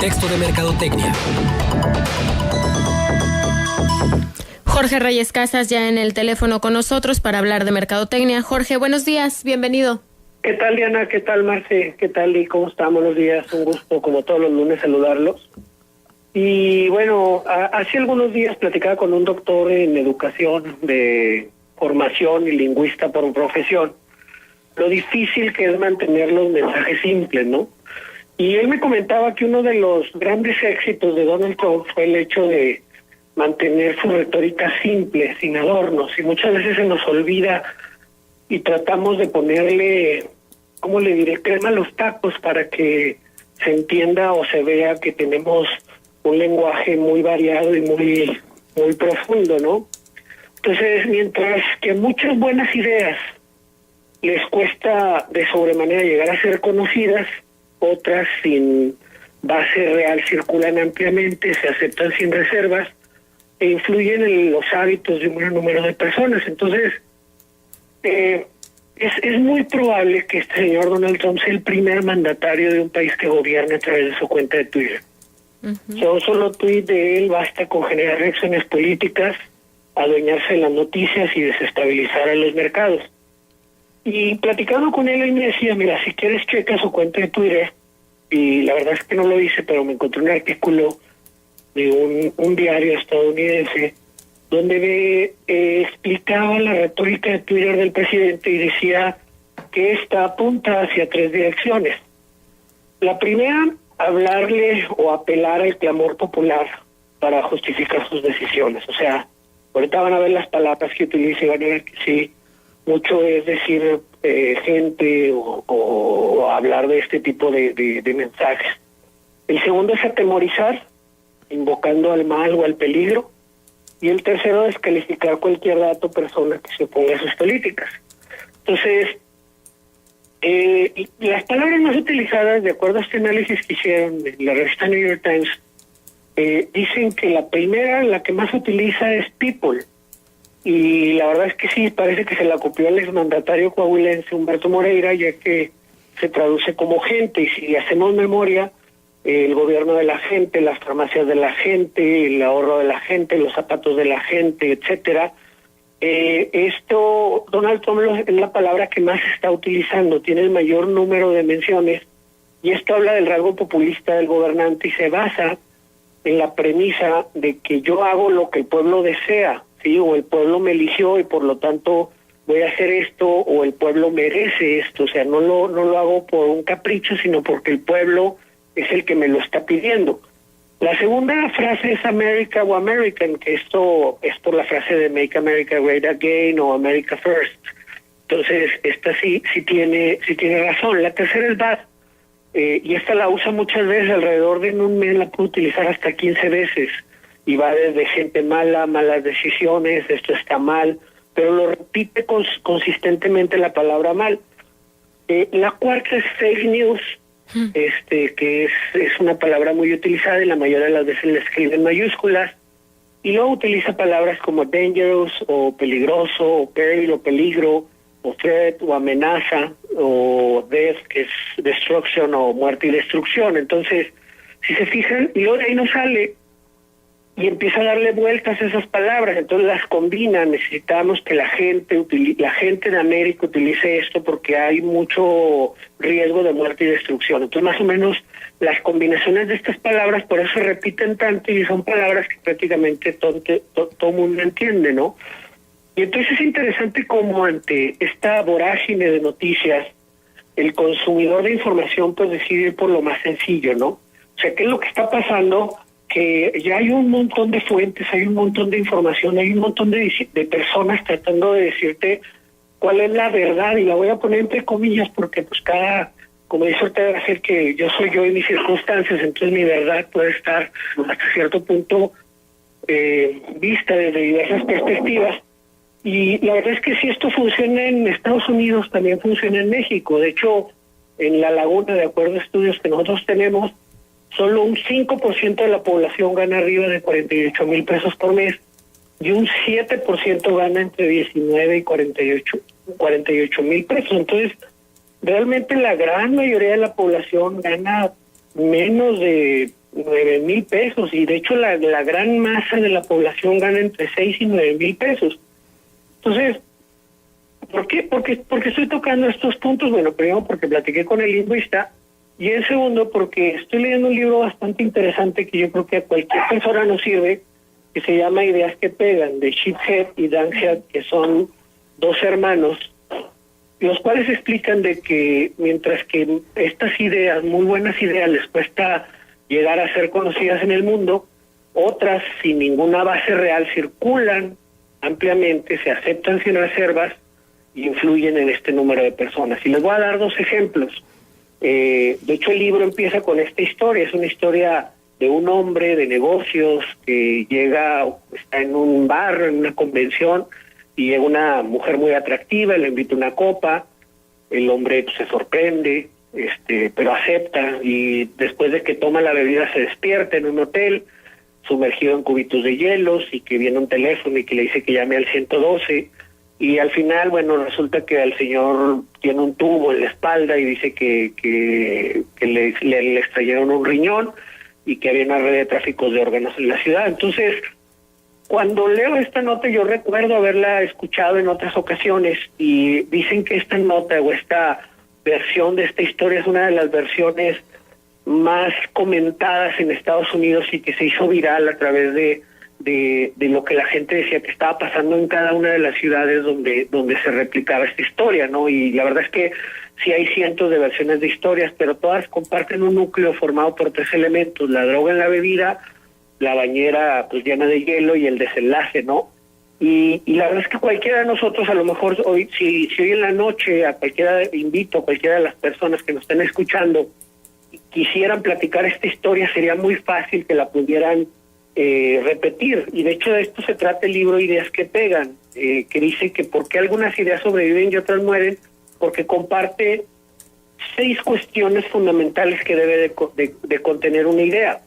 Contexto de Mercadotecnia. Jorge Reyes Casas ya en el teléfono con nosotros para hablar de mercadotecnia. Jorge, buenos días, bienvenido. ¿Qué tal, Diana? ¿Qué tal, Marce? ¿Qué tal y cómo están? Buenos días, un gusto como todos los lunes saludarlos. Y bueno, hace algunos días platicaba con un doctor en educación de formación y lingüista por profesión, lo difícil que es mantener los mensajes simples, ¿no? Y él me comentaba que uno de los grandes éxitos de Donald Trump fue el hecho de mantener su retórica simple, sin adornos, y muchas veces se nos olvida y tratamos de ponerle, ¿cómo le diré?, crema a los tacos para que se entienda o se vea que tenemos un lenguaje muy variado y muy profundo, ¿no? Entonces, mientras que muchas buenas ideas les cuesta de sobremanera llegar a ser conocidas, otras sin base real circulan ampliamente, se aceptan sin reservas, e influyen en los hábitos de un gran número de personas. Entonces, es muy probable que este señor Donald Trump sea el primer mandatario de un país que gobierne a través de su cuenta de Twitter. Un solo tweet de él basta con generar reacciones políticas, adueñarse de las noticias y desestabilizar a los mercados. Y platicando con él me decía, mira, si quieres checa su cuenta de Twitter, y la verdad es que no lo hice, pero me encontré un artículo de un diario estadounidense donde explicaba la retórica de Twitter del presidente y decía que esta apunta hacia tres direcciones. La primera, hablarle o apelar al clamor popular para justificar sus decisiones. O sea, ahorita van a ver las palabras que utilice y van a ver que sí, mucho es decir gente o hablar de este tipo de mensajes. El segundo es atemorizar, invocando al mal o al peligro, y el tercero es calificar cualquier dato o persona que se oponga a sus políticas. Entonces, las palabras más utilizadas, de acuerdo a este análisis que hicieron en la revista New York Times, dicen que la primera, la que más se utiliza es people, y la verdad es que sí, parece que se la copió el exmandatario coahuilense Humberto Moreira, ya que se traduce como gente, y si hacemos memoria, el gobierno de la gente, las farmacias de la gente, el ahorro de la gente, los zapatos de la gente, etcétera. Esto, Donald Trump es la palabra que más se está utilizando, tiene el mayor número de menciones, y esto habla del rasgo populista del gobernante y se basa en la premisa de que yo hago lo que el pueblo desea, ¿sí? O el pueblo me eligió y por lo tanto voy a hacer esto, o el pueblo merece esto. O sea, no lo hago por un capricho, sino porque el pueblo es el que me lo está pidiendo. La segunda frase es America o American, que esto es por la frase de Make America Great Again o America First. Entonces, esta sí tiene razón. La tercera es bad, y esta la usa muchas veces, alrededor de un mes la puedo utilizar hasta 15 veces, y va desde gente mala, malas decisiones, esto está mal, pero lo repite consistentemente la palabra mal. La cuarta es fake news, que es una palabra muy utilizada y la mayoría de las veces la escribe en mayúsculas, y luego utiliza palabras como dangerous o peligroso o peril o peligro o threat o amenaza o death, que es destruction o muerte y destrucción. Entonces, si se fijan, y luego de ahí no sale y empieza a darle vueltas a esas palabras, entonces las combina. Necesitamos que la gente de América utilice esto porque hay mucho riesgo de muerte y destrucción. Entonces, más o menos, las combinaciones de estas palabras, por eso se repiten tanto y son palabras que prácticamente todo mundo entiende, ¿no? Y entonces es interesante cómo ante esta vorágine de noticias, el consumidor de información pues decide ir por lo más sencillo, ¿no? O sea, ¿qué es lo que está pasando? Que ya hay un montón de fuentes, hay un montón de información, hay un montón de personas tratando de decirte cuál es la verdad, y la voy a poner entre comillas porque pues como dice Ortega Gasset, que yo soy yo y mis circunstancias, entonces mi verdad puede estar hasta cierto punto vista desde diversas perspectivas. Y la verdad es que si esto funciona en Estados Unidos, también funciona en México. De hecho, en La Laguna, de acuerdo a estudios que nosotros tenemos, solo un 5% de la población gana arriba de 48,000 pesos por mes, y un 7% gana entre 19 y 48,000 pesos. Entonces, realmente la gran mayoría de la población gana menos de 9,000 pesos, y de hecho la gran masa de la población gana entre 6 y 9,000 pesos. Entonces, ¿por qué? Porque estoy tocando estos puntos. Bueno, primero porque platiqué con el lingüista, y en segundo porque estoy leyendo un libro bastante interesante que yo creo que a cualquier persona nos sirve, que se llama Ideas que Pegan, de Chip Heath y Dan Heath, que son dos hermanos, los cuales explican de que mientras que estas ideas, muy buenas ideas, les cuesta llegar a ser conocidas en el mundo, otras sin ninguna base real circulan ampliamente, se aceptan sin reservas y influyen en este número de personas. Y les voy a dar dos ejemplos. De hecho, el libro empieza con esta historia. Es una historia de un hombre de negocios que está en un bar, en una convención, y llega una mujer muy atractiva, le invita una copa. El hombre pues, se sorprende, pero acepta, y después de que toma la bebida se despierta en un hotel sumergido en cubitos de hielos, y que viene un teléfono y que le dice que llame al 112, y al final, bueno, resulta que al señor tiene un tubo en la espalda y dice que le extrayeron un riñón y que había una red de tráfico de órganos en la ciudad. Entonces, cuando leo esta nota, yo recuerdo haberla escuchado en otras ocasiones, y dicen que esta nota o esta versión de esta historia es una de las versiones más comentadas en Estados Unidos y que se hizo viral a través de lo que la gente decía que estaba pasando en cada una de las ciudades donde se replicaba esta historia, ¿no? Y la verdad es que sí hay cientos de versiones de historias, pero todas comparten un núcleo formado por tres elementos: la droga en la bebida, la bañera pues llena de hielo y el desenlace, ¿no? Y la verdad es que cualquiera de nosotros, a lo mejor hoy, si hoy en la noche invito a cualquiera de las personas que nos estén escuchando, quisieran platicar esta historia, sería muy fácil que la pudieran repetir. Y de hecho de esto se trata el libro Ideas que Pegan, que dice que por qué algunas ideas sobreviven y otras mueren, porque comparte 6 cuestiones fundamentales que debe de contener una idea.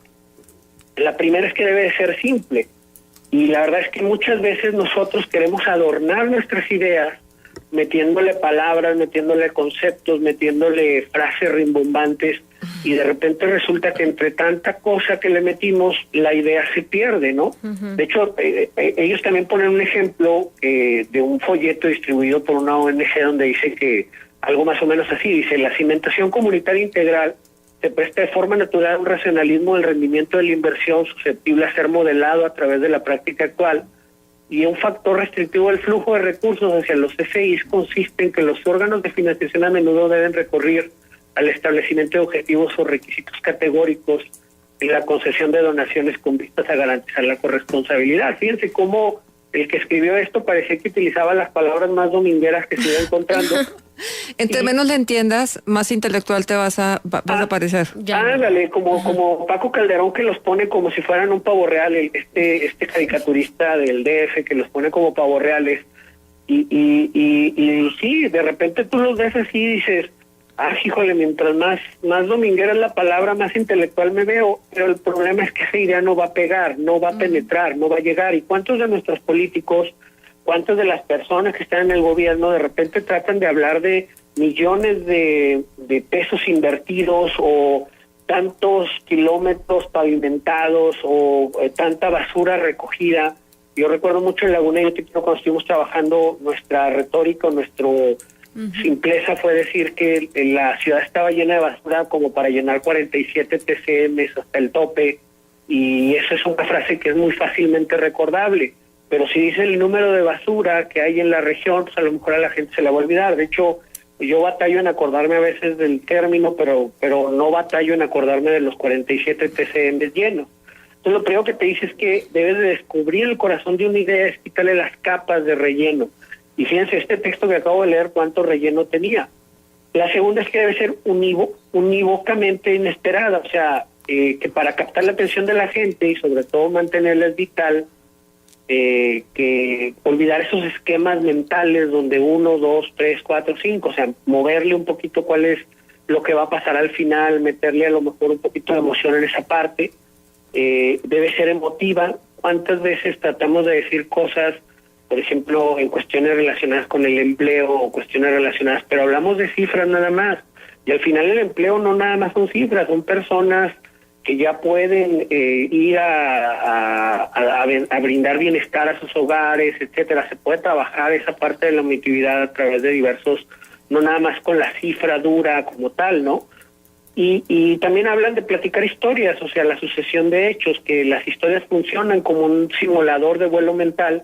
La primera es que debe de ser simple, y la verdad es que muchas veces nosotros queremos adornar nuestras ideas metiéndole palabras, metiéndole conceptos, metiéndole frases rimbombantes, y de repente resulta que entre tanta cosa que le metimos, la idea se pierde, ¿no? Uh-huh. De hecho, ellos también ponen un ejemplo de un folleto distribuido por una ONG donde dice que algo más o menos así, dice: la cimentación comunitaria integral se presta de forma natural a un racionalismo del rendimiento de la inversión susceptible a ser modelado a través de la práctica actual, y un factor restrictivo del flujo de recursos hacia los CFIs consiste en que los órganos de financiación a menudo deben recurrir al establecimiento de objetivos o requisitos categóricos en la concesión de donaciones con vistas a garantizar la corresponsabilidad. Fíjense cómo el que escribió esto parecía que utilizaba las palabras más domingueras que se iba encontrando. Entre menos le entiendas, más intelectual te vas a parecer. Ándale, como Paco Calderón, que los pone como si fueran un pavo real, este caricaturista del DF que los pone como pavo reales, y sí, de repente tú los ves así y dices: híjole, mientras más dominguera es la palabra, más intelectual me veo, pero el problema es que esa idea no va a pegar, no va a penetrar, no va a llegar. ¿Y cuántos de nuestros políticos, cuántas de las personas que están en el gobierno de repente tratan de hablar de millones de pesos invertidos, o tantos kilómetros pavimentados, o tanta basura recogida? Yo recuerdo mucho en Laguna Yo Te Quiero, cuando estuvimos trabajando, nuestra retórica, nuestro simpleza fue decir que la ciudad estaba llena de basura como para llenar 47 TCM hasta el tope, y eso es una frase que es muy fácilmente recordable. Pero si dice el número de basura que hay en la región, pues a lo mejor a la gente se la va a olvidar. De hecho, yo batallo en acordarme a veces del término, pero no batallo en acordarme de los 47 TCM llenos. Entonces lo primero que te dice es que debes de descubrir el corazón de una idea, es quitarle las capas de relleno. Y fíjense, este texto que acabo de leer, cuánto relleno tenía. La segunda es que debe ser unívocamente inesperada, o sea, que para captar la atención de la gente y sobre todo mantenerla vital, que olvidar esos esquemas mentales donde 1, 2, 3, 4, 5, o sea, moverle un poquito cuál es lo que va a pasar al final, meterle a lo mejor un poquito de emoción en esa parte. Debe ser emotiva. ¿Cuántas veces tratamos de decir cosas, por ejemplo, en cuestiones relacionadas con el empleo o cuestiones relacionadas, pero hablamos de cifras nada más? Y al final el empleo no nada más son cifras, son personas que ya pueden ir a brindar bienestar a sus hogares, etcétera. Se puede trabajar esa parte de la omitividad a través de diversos, no nada más con la cifra dura como tal, ¿no? Y también hablan de platicar historias, o sea, la sucesión de hechos, que las historias funcionan como un simulador de vuelo mental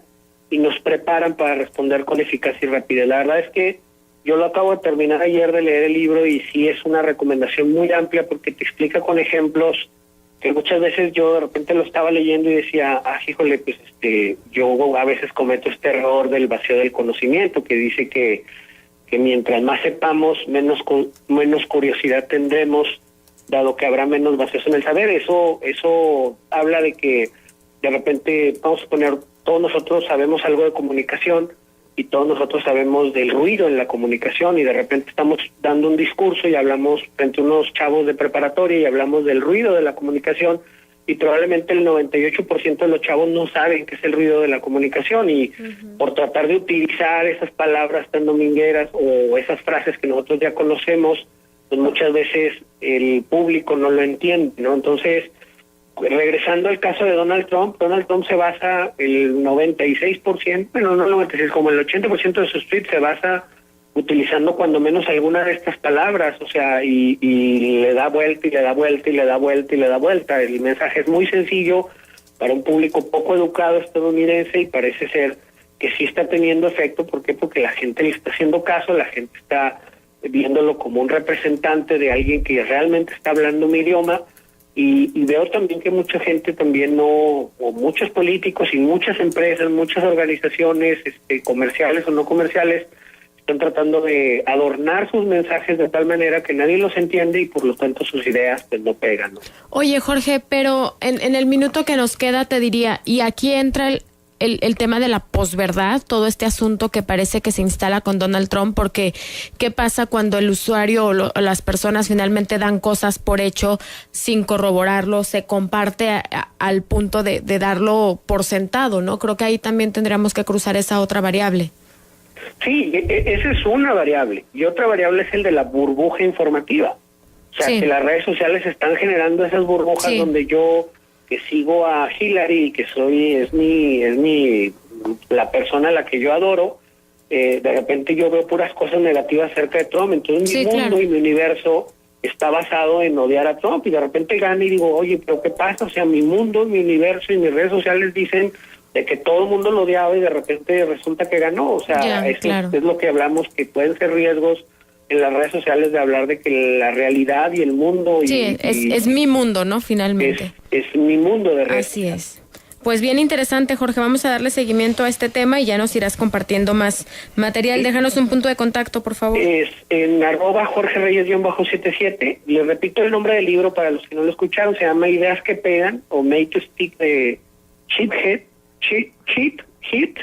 y nos preparan para responder con eficacia y rapidez. La verdad es que yo lo acabo de terminar ayer de leer el libro y sí es una recomendación muy amplia porque te explica con ejemplos que muchas veces yo de repente lo estaba leyendo y decía, híjole, pues yo a veces cometo este error del vacío del conocimiento, que dice que mientras más sepamos, menos curiosidad tendremos, dado que habrá menos vacíos en el saber. Eso habla de que de repente, vamos a poner, todos nosotros sabemos algo de comunicación y todos nosotros sabemos del ruido en la comunicación, y de repente estamos dando un discurso y hablamos frente a unos chavos de preparatoria y hablamos del ruido de la comunicación, y probablemente el 98% de los chavos no saben qué es el ruido de la comunicación, y por tratar de utilizar esas palabras tan domingueras o esas frases que nosotros ya conocemos, pues muchas veces el público no lo entiende, ¿no? Entonces, regresando al caso de Donald Trump se basa el 96%, bueno, no el 96%, como el 80% de sus tweets se basa utilizando cuando menos alguna de estas palabras, o sea, y le da vuelta y le da vuelta y le da vuelta y le da vuelta. El mensaje es muy sencillo para un público poco educado estadounidense y parece ser que sí está teniendo efecto. ¿Por qué? Porque la gente le está haciendo caso, la gente está viéndolo como un representante de alguien que realmente está hablando mi idioma, y veo también que mucha gente también o muchos políticos y muchas empresas, muchas organizaciones comerciales o no comerciales, están tratando de adornar sus mensajes de tal manera que nadie los entiende y por lo tanto sus ideas pues no pegan, ¿no? Oye, Jorge, pero en el minuto que nos queda te diría, y aquí entra el tema de la posverdad, todo este asunto que parece que se instala con Donald Trump, porque ¿qué pasa cuando el usuario o las personas finalmente dan cosas por hecho sin corroborarlo, se comparte al punto de darlo por sentado, ¿no? Creo que ahí también tendríamos que cruzar esa otra variable. Sí, esa es una variable, y otra variable es el de la burbuja informativa. O sea, que las redes sociales están generando esas burbujas donde yo, que sigo a Hillary, que es la persona a la que yo adoro, de repente yo veo puras cosas negativas acerca de Trump, entonces mi mundo y mi universo está basado en odiar a Trump, y de repente gana y digo, oye, pero ¿qué pasa? O sea, mi mundo, mi universo y mis redes sociales dicen de que todo el mundo lo odiaba y de repente resulta que ganó. O sea, es lo que hablamos, que pueden ser riesgos en las redes sociales de hablar de que la realidad y el mundo... es mi mundo, ¿no? Finalmente. Es mi mundo de redes. Así es. Pues bien interesante, Jorge. Vamos a darle seguimiento a este tema y ya nos irás compartiendo más material. Déjanos un punto de contacto, por favor. Es en @JorgeReyes_77. Les repito el nombre del libro para los que no lo escucharon. Se llama Ideas que Pegan, o Make to Stick, de Cheat Hit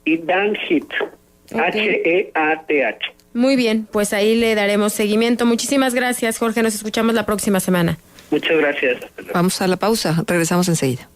y Dan Hit. HEATH. Muy bien, pues ahí le daremos seguimiento. Muchísimas gracias, Jorge. Nos escuchamos la próxima semana. Muchas gracias. Vamos a la pausa. Regresamos enseguida.